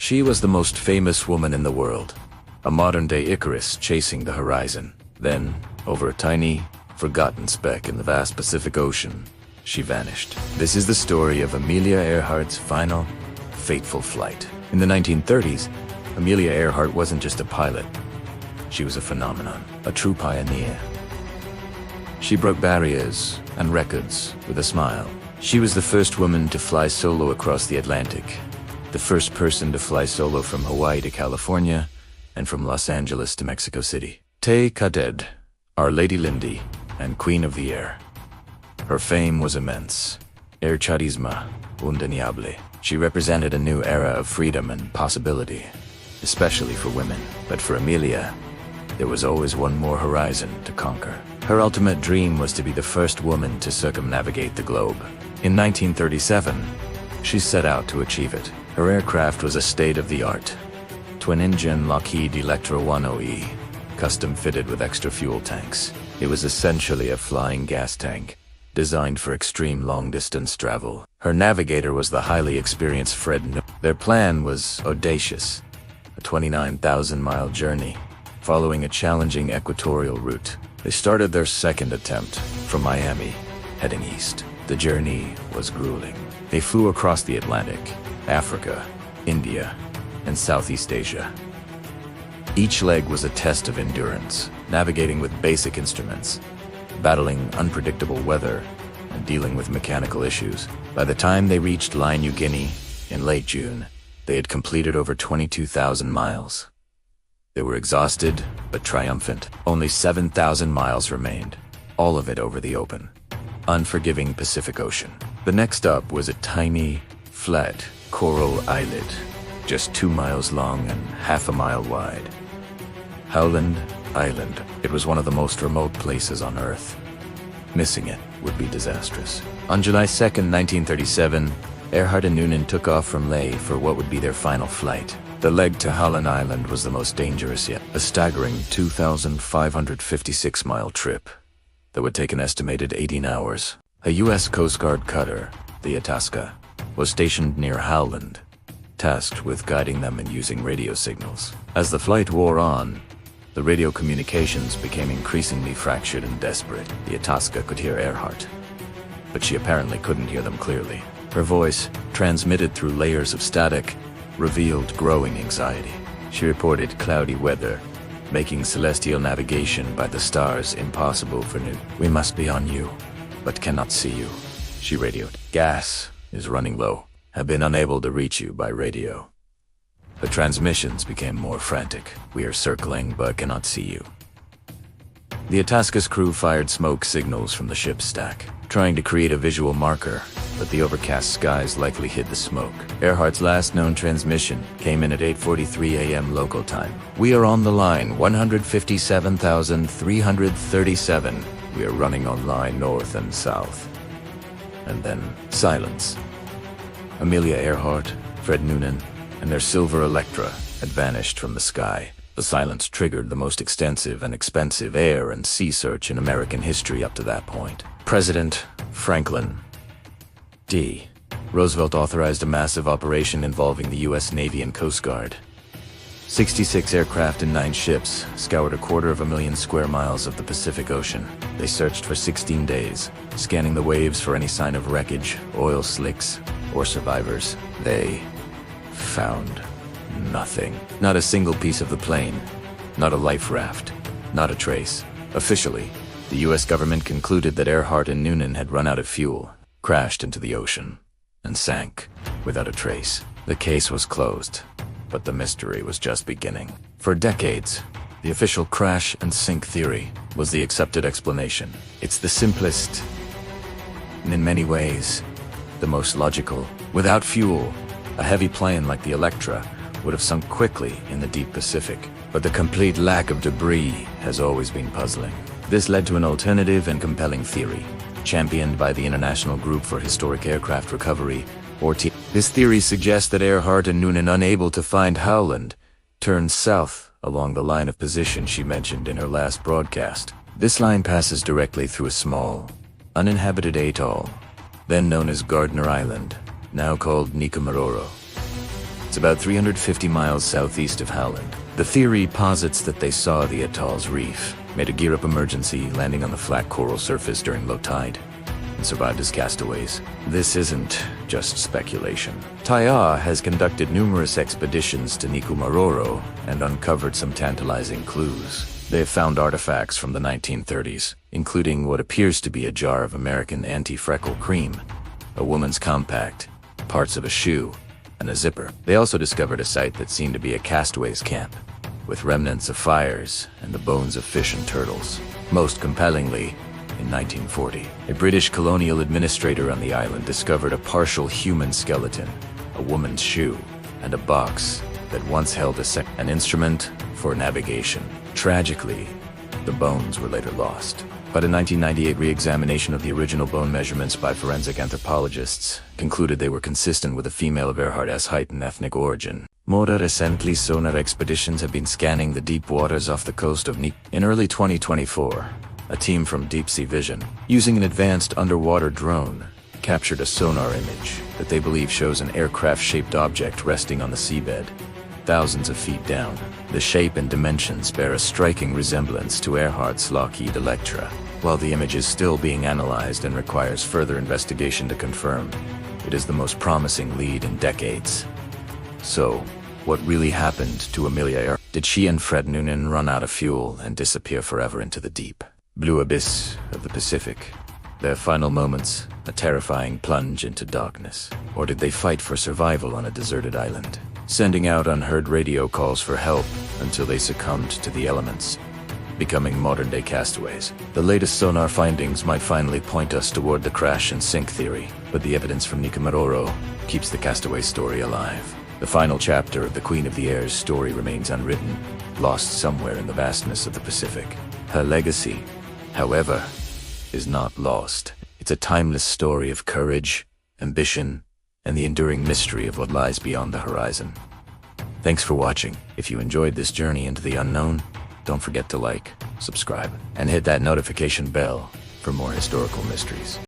She was the most famous woman in the world, a modern-day Icarus chasing the horizon. Then, over a tiny, forgotten speck in the vast Pacific Ocean, she vanished. This is the story of Amelia Earhart's final, fateful flight. In the 1930s, Amelia Earhart wasn't just a pilot. She was a phenomenon, a true pioneer. She broke barriers and records with a smile. She was the first woman to fly solo across the Atlantic, the first person to fly solo from Hawaii to California, and from Los Angeles to Mexico City. Te Kaded, Our Lady Lindy, and Queen of the Air. Her fame was immense. Air charisma, undeniable. She represented a new era of freedom and possibility, especially for women. But for Amelia, there was always one more horizon to conquer. Her ultimate dream was to be the first woman to circumnavigate the globe. In 1937, she set out to achieve it. Her aircraft was a state-of-the-art, twin-engine Lockheed Electra 10E, custom-fitted with extra fuel tanks. It was essentially a flying gas tank, designed for extreme long-distance travel. Her navigator was the highly experienced Fred. Their plan was audacious, a 29,000-mile journey, following a challenging equatorial route. They started their second attempt from Miami, heading east. The journey was grueling. They flew across the Atlantic, Africa, India, and Southeast Asia. Each leg was a test of endurance, navigating with basic instruments, battling unpredictable weather, and dealing with mechanical issues. By the time they reached New Guinea in late June, they had completed over 22,000 miles. They were exhausted, but triumphant. Only 7,000 miles remained, all of it over the open, unforgiving Pacific Ocean. The next up was a tiny, flat coral islet, just 2 miles long and half a mile wide. Howland Island. It was one of the most remote places on Earth. Missing it would be disastrous. On July 2nd, 1937, Earhart and Noonan took off from Lae for what would be their final flight. The leg to Howland Island was the most dangerous yet, a staggering 2,556-mile trip that would take an estimated 18 hours. A U.S. Coast Guard cutter, the Itasca, was stationed near Howland, tasked with guiding them and using radio signals. As the flight wore on, the radio communications became increasingly fractured and desperate. The Itasca could hear Earhart, but she apparently couldn't hear them clearly. Her voice, transmitted through layers of static, revealed growing anxiety. She reported cloudy weather, making celestial navigation by the stars impossible for Noonan. "We must be on you, but cannot see you," she radioed. "Gas is running low. Have been unable to reach you by radio." The transmissions became more frantic. "We are circling, but cannot see you." The Itasca's crew fired smoke signals from the ship's stack, trying to create a visual marker, but the overcast skies likely hid the smoke. Earhart's last known transmission came in at 8:43 a.m. local time. "We are on the line 157,337. We are running on line north and south." And then silence. Amelia Earhart, Fred Noonan, and their silver Electra had vanished from the sky. The silence triggered the most extensive and expensive air and sea search in American history up to that point. President Franklin D. Roosevelt authorized a massive operation involving the U.S. Navy and Coast Guard. 66 aircraft and 9 ships scoured 250,000 square miles of the Pacific Ocean. They searched for 16 days, scanning the waves for any sign of wreckage, oil slicks, or survivors. They found nothing. Not a single piece of the plane, not a life raft, not a trace. Officially, the U.S. government concluded that Earhart and Noonan had run out of fuel, crashed into the ocean, and sank without a trace. The case was closed, but the mystery was just beginning. For decades, the official crash and sink theory was the accepted explanation. It's the simplest, and in many ways, the most logical. Without fuel, a heavy plane like the Electra would have sunk quickly in the deep Pacific. But the complete lack of debris has always been puzzling. This led to an alternative and compelling theory, championed by the International Group for Historic Aircraft Recovery, or This theory suggests that Earhart and Noonan, unable to find Howland, turned south along the line of position she mentioned in her last broadcast. This line passes directly through a small, uninhabited atoll, then known as Gardner Island, now called Nikumaroro. It's about 350 miles southeast of Howland. The theory posits that they saw the atoll's reef, made a gear-up emergency, landing on the flat coral surface during low tide, and survived as castaways. This isn't just speculation. Taya has conducted numerous expeditions to Nikumaroro and uncovered some tantalizing clues. They have found artifacts from the 1930s, including what appears to be a jar of American anti-freckle cream, a woman's compact, parts of a shoe, and a zipper. They also discovered a site that seemed to be a castaways camp, with remnants of fires and the bones of fish and turtles. Most compellingly, in 1940, a British colonial administrator on the island discovered a partial human skeleton, a woman's shoe, and a box that once held an instrument for navigation. Tragically, the bones were later lost. But a 1998 re-examination of the original bone measurements by forensic anthropologists concluded they were consistent with a female of Earhart's height and ethnic origin. More recently, sonar expeditions have been scanning the deep waters off the coast of In early 2024, a team from Deep Sea Vision, using an advanced underwater drone, captured a sonar image that they believe shows an aircraft-shaped object resting on the seabed, thousands of feet down. The shape and dimensions bear a striking resemblance to Earhart's Lockheed Electra. While the image is still being analyzed and requires further investigation to confirm, it is the most promising lead in decades. So, what really happened to Amelia Earhart? Did she and Fred Noonan run out of fuel and disappear forever into the deep blue abyss of the Pacific? Their final moments, a terrifying plunge into darkness. Or did they fight for survival on a deserted island, sending out unheard radio calls for help until they succumbed to the elements, becoming modern-day castaways? The latest sonar findings might finally point us toward the crash and sink theory, but the evidence from Nikumaroro keeps the castaway story alive. The final chapter of the Queen of the Air's story remains unwritten, lost somewhere in the vastness of the Pacific. Her legacy, however, is not lost. It's a timeless story of courage, ambition, and the enduring mystery of what lies beyond the horizon. Thanks for watching. If you enjoyed this journey into the unknown, don't forget to like, subscribe, and hit that notification bell for more historical mysteries.